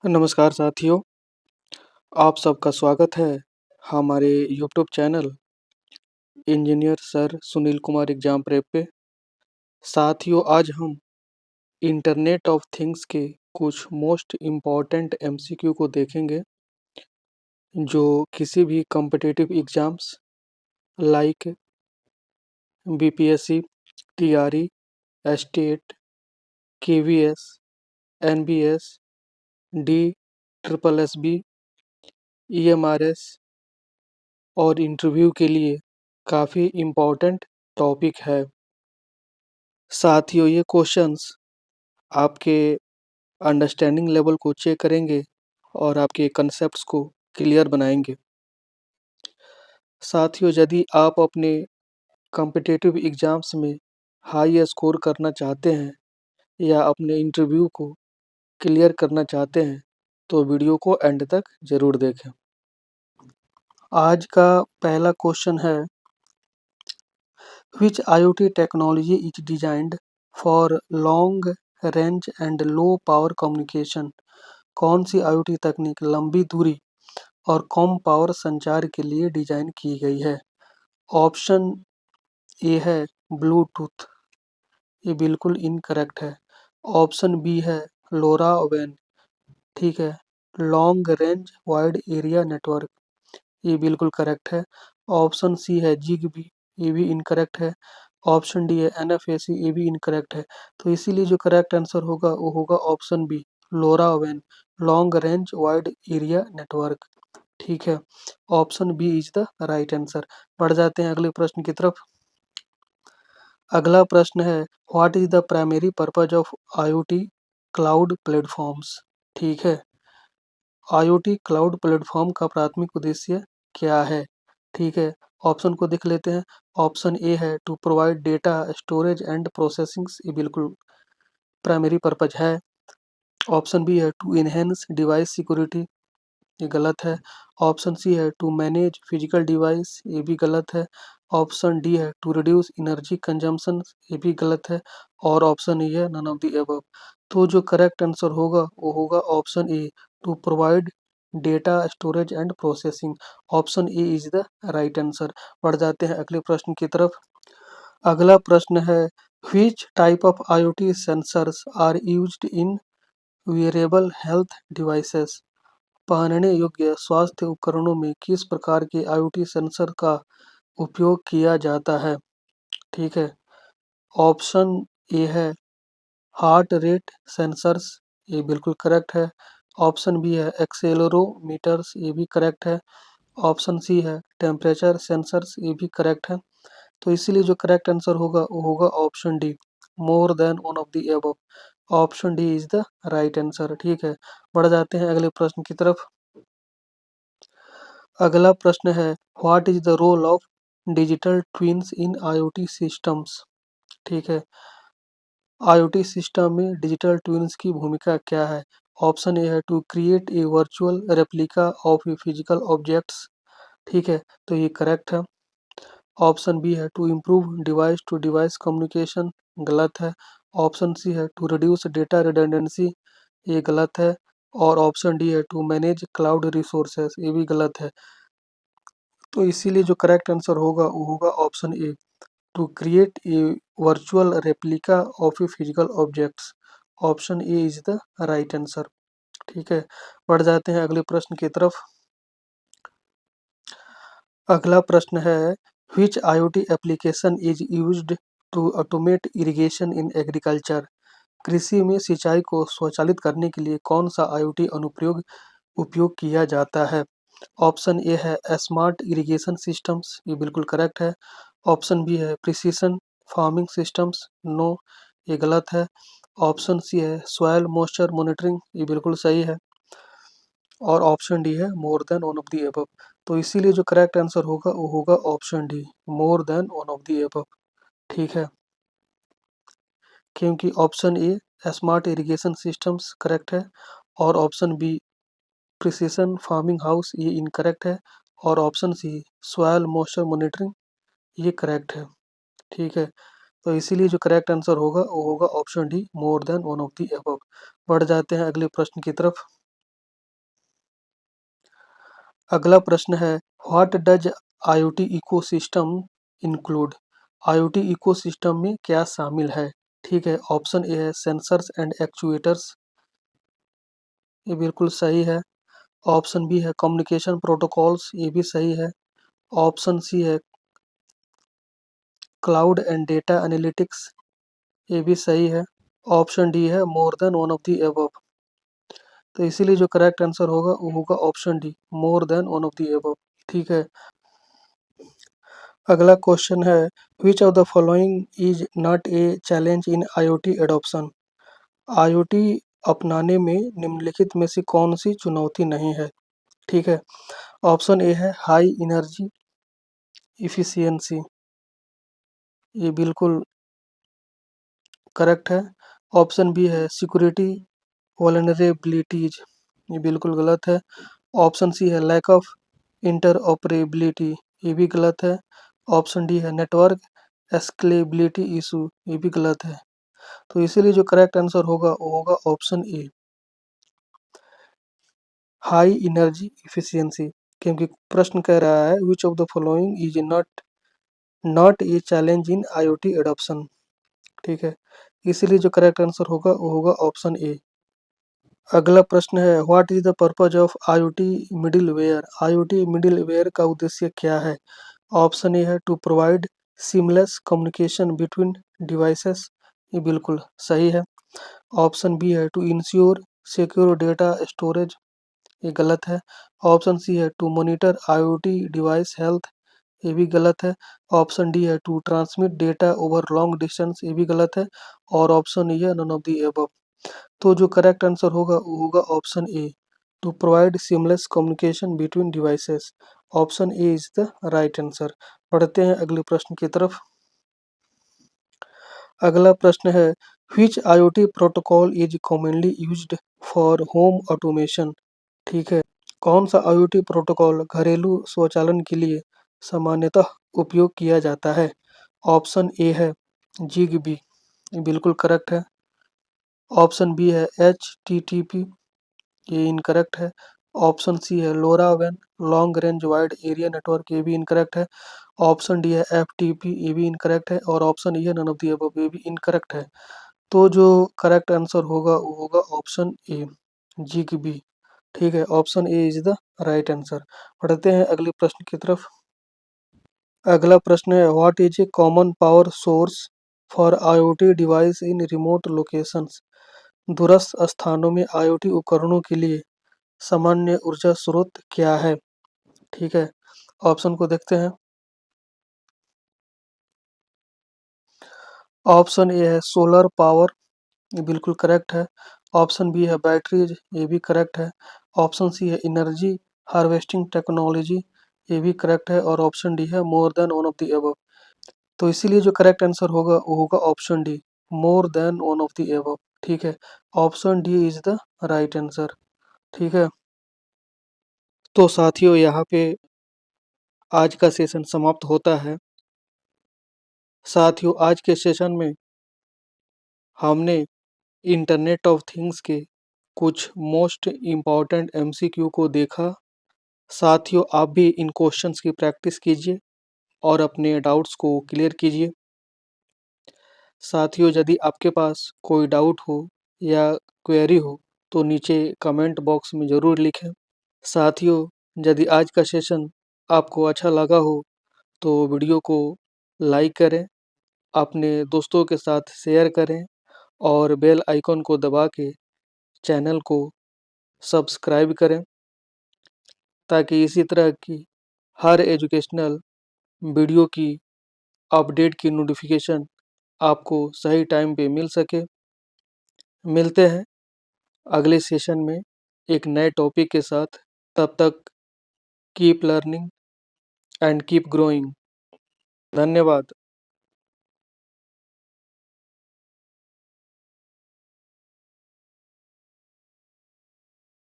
नमस्कार साथियों, आप सबका स्वागत है हमारे YouTube channel engineer sir Sunil Kumar exam prep पे। साथियों, आज हम इंटरनेट ऑफ थिंग्स के कुछ मोस्ट इम्पॉर्टेंट एमसीक्यू को देखेंगे जो किसी भी competitive exams like BPSC, TRE, estate, KVS, NBS, D triple SB, EMRS और इंटरव्यू के लिए काफ़ी इम्पोर्टेंट टॉपिक है। साथियों, ये क्वेश्चंस आपके अंडरस्टैंडिंग लेवल को चेक करेंगे और आपके कंसेप्ट्स को क्लियर बनाएंगे। साथियों, यदि आप अपने कॉम्पिटिटिव एग्जाम्स में हाई स्कोर करना चाहते हैं या अपने इंटरव्यू को क्लियर करना चाहते हैं तो वीडियो को एंड तक ज़रूर देखें। आज का पहला क्वेश्चन है, Which IoT technology is designed for long range and low power communication? कौन सी IoT तकनीक लंबी दूरी और कम पावर संचार के लिए डिजाइन की गई है? ऑप्शन ए है ब्लूटूथ, ये बिल्कुल इनकरेक्ट है। ऑप्शन बी है लोरा वेन, ठीक है। Long range wide area network, ये बिल्कुल करेक्ट है। ऑप्शन सी है जिगबी, ये भी इनकरेक्ट है। ऑप्शन डी है एनएफएसी, ये भी इनकरेक्ट है। तो इसीलिए जो करेक्ट आंसर होगा वो होगा ऑप्शन बी, लोरा वेन, long range wide area network, ठीक है। Option B is the right answer. बढ़ जाते हैं अगले प्रश्न की तरफ। अगला प्रश्न है, what is the primary purpose of IoT cloud platforms, ठीक है। आईओटी क्लाउड प्लेटफॉर्म का प्राथमिक उद्देश्य क्या है, ठीक है। ऑप्शन को देख लेते हैं। ऑप्शन ए है to provide data storage and processing, ये बिल्कुल प्राइमरी पर्पज है। ऑप्शन बी है टू इनहेंस डिवाइस सिक्योरिटी, ये गलत है। ऑप्शन सी है टू मैनेज फिजिकल डिवाइस, ये भी गलत है। ऑप्शन डी है टू रिड्यूस एनर्जी कंजम्पशन, ये भी गलत है। और ऑप्शन ई है नन ऑफ द अबव। तो जो करेक्ट आंसर होगा वो होगा option A, to provide data storage and processing. Option A is the right answer. बढ़ जाते हैं अगले प्रश्न की तरफ। अगला प्रश्न है, which type of IoT sensors are used in wearable health devices, पहनने योग्य स्वास्थ्य उपकरणों में किस प्रकार के आईओटी सेंसर का उपयोग किया जाता है, ठीक है। ऑप्शन ए है हार्ट रेट सेंसर्स, ये बिल्कुल करेक्ट है। ऑप्शन बी है एक्सेलेरोमीटर्स, ये भी करेक्ट है। ऑप्शन सी है टेम्परेचर सेंसर्स, ये भी करेक्ट है। तो इसीलिए जो करेक्ट आंसर होगा वो होगा option D, more than one of the above. Option D is the right answer, ठीक है। बढ़ जाते हैं अगले प्रश्न की तरफ। अगला प्रश्न है, what is the role of digital twins in IoT systems, ठीक है। आईओटी सिस्टम में डिजिटल ट्विन्स की भूमिका क्या है? ऑप्शन ए है to create a virtual replica of a physical objects, ठीक है, तो ये करेक्ट है। ऑप्शन बी है to improve device to device communication, गलत है। ऑप्शन सी है टू रिड्यूस डेटा रिडंडेंसी, ये गलत है। और ऑप्शन डी है टू मैनेज क्लाउड रिसोर्सेस, ये भी गलत है। तो इसीलिए जो करेक्ट आंसर होगा वो होगा option A, to create a virtual replica of a physical objects. Option A is the right answer, ठीक है। बढ़ जाते हैं अगले प्रश्न की तरफ। अगला प्रश्न है, which IoT application is used to automate irrigation in agriculture, कृषि में सिंचाई को स्वचालित करने के लिए कौन सा आईओटी अनुप्रयोग उपयोग किया जाता है? ऑप्शन ए है स्मार्ट इरिगेशन सिस्टम्स, ये बिल्कुल करेक्ट है। ऑप्शन बी है प्रिसीशन फार्मिंग सिस्टम्स, नो, ये गलत है। ऑप्शन सी है सॉइल मॉइस्चर मॉनिटरिंग, ये बिल्कुल सही है। और ऑप्शन डी है more than one of the above. तो इसीलिए जो करेक्ट आंसर होगा वो होगा option D, more than one of the above, ठीक है। क्योंकि option A smart irrigation systems correct है और option B precision farming house ये इनकरेक्ट है और option C soil moisture monitoring ये करेक्ट है, ठीक है। तो इसीलिए जो करेक्ट आंसर होगा वो होगा option D, more than one of the above. बढ़ जाते हैं अगले प्रश्न की तरफ। अगला प्रश्न है, what does IoT ecosystem include? IoT ecosystem में क्या शामिल है? ठीक है, ऑप्शन ए है सेंसर्स एंड एक्चुएटर्स, ये बिल्कुल सही है। ऑप्शन बी है कम्युनिकेशन प्रोटोकॉल्स, ये भी सही है। ऑप्शन सी है क्लाउड एंड डेटा एनालिटिक्स, ये भी सही है। ऑप्शन डी है more than one of the above. तो इसीलिए जो करेक्ट आंसर होगा वो होगा option D, more than one of the above. ठीक है, अगला क्वेश्चन है, which of the following is not a challenge in IoT adoption? IoT अपनाने में निम्नलिखित में से कौन सी चुनौती नहीं है? ठीक है, ऑप्शन ए है हाई एनर्जी इफिशियंसी, ये बिल्कुल करेक्ट है। ऑप्शन बी है सिक्योरिटी वल्नरेबिलिटीज, ये बिल्कुल गलत है। ऑप्शन सी है लैक ऑफ इंटरऑपरेबिलिटी, ये भी गलत है। ऑप्शन डी है नेटवर्क स्केलेबिलिटी इशू, ये भी गलत है। तो इसीलिए जो करेक्ट आंसर होगा वो होगा ऑप्शन ए, हाई एनर्जी इफिशियंसी, क्योंकि प्रश्न कह रहा है which of the following is not not a challenge in IoT adoption. ठीक है, इसीलिए जो करेक्ट आंसर होगा वो होगा ऑप्शन ए। अगला प्रश्न है, what is the purpose of IoT middleware? IoT middleware का उद्देश्य क्या है? ऑप्शन ए है to provide seamless communication between devices, ये बिल्कुल सही है। ऑप्शन बी है to ensure secure data storage, ये गलत है। ऑप्शन सी है to monitor IoT device health, ये भी गलत है। ऑप्शन डी है to transmit data over long distance, ये भी गलत है। और ऑप्शन ई है नन ऑफ द एबव। तो जो करेक्ट आंसर होगा वो होगा option A, to provide seamless communication between devices. Option A is the right answer. पढ़ते हैं अगले प्रश्न की तरफ। अगला प्रश्न है, which IoT protocol is commonly used for home automation? ठीक है, कौन सा IoT प्रोटोकॉल घरेलू स्वचालन के लिए सामान्यतः उपयोग किया जाता है? ऑप्शन ए है जिगबी, बिल्कुल करेक्ट है। ऑप्शन बी है HTTP, ये इनकरेक्ट है। ऑप्शन सी है LoRaWAN long range wide area network, ये भी इनकरेक्ट है। ऑप्शन डी है FTP, ये भी इनकरेक्ट है। और ऑप्शन ई है नन ऑफ द अबव, ये भी इनकरेक्ट है। तो जो करेक्ट आंसर होगा वो होगा ऑप्शन ए, जिगबी। ठीक है, option A is the right answer. पढ़ते हैं अगले प्रश्न की तरफ। अगला प्रश्न है, what is a common power source for IoT device in remote locations? दूरस्थ स्थानों में IoT उपकरणों के लिए सामान्य ऊर्जा स्रोत क्या है? ठीक है, ऑप्शन को देखते हैं। ऑप्शन ए है सोलर पावर, ये बिल्कुल करेक्ट है। ऑप्शन बी है बैटरीज, ये भी करेक्ट है। ऑप्शन सी है एनर्जी हार्वेस्टिंग टेक्नोलॉजी, ये भी करेक्ट है। और ऑप्शन डी है more than one of the above. तो इसीलिए जो करेक्ट आंसर होगा वो होगा option D, more than one of the above. ठीक है, option D is the right answer. ठीक है, तो साथियों यहाँ पे आज का सेशन समाप्त होता है। साथियों आज के सेशन में हमने इंटरनेट ऑफ थिंग्स के कुछ मोस्ट इम्पॉर्टेंट MCQ को देखा। साथियों आप भी इन क्वेश्चंस की प्रैक्टिस कीजिए और अपने डाउट्स को क्लियर कीजिए। साथियों यदि आपके पास कोई डाउट हो या क्वेरी हो तो नीचे कमेंट बॉक्स में ज़रूर लिखें। साथियों यदि आज का सेशन आपको अच्छा लगा हो तो वीडियो को लाइक करें, अपने दोस्तों के साथ शेयर करें और बेल आइकन को दबा के चैनल को सब्सक्राइब करें ताकि इसी तरह की हर एजुकेशनल वीडियो की अपडेट की नोटिफिकेशन आपको सही टाइम पे मिल सके। मिलते हैं अगले सेशन में एक नए टॉपिक के साथ। तब तक keep learning and keep growing. धन्यवाद।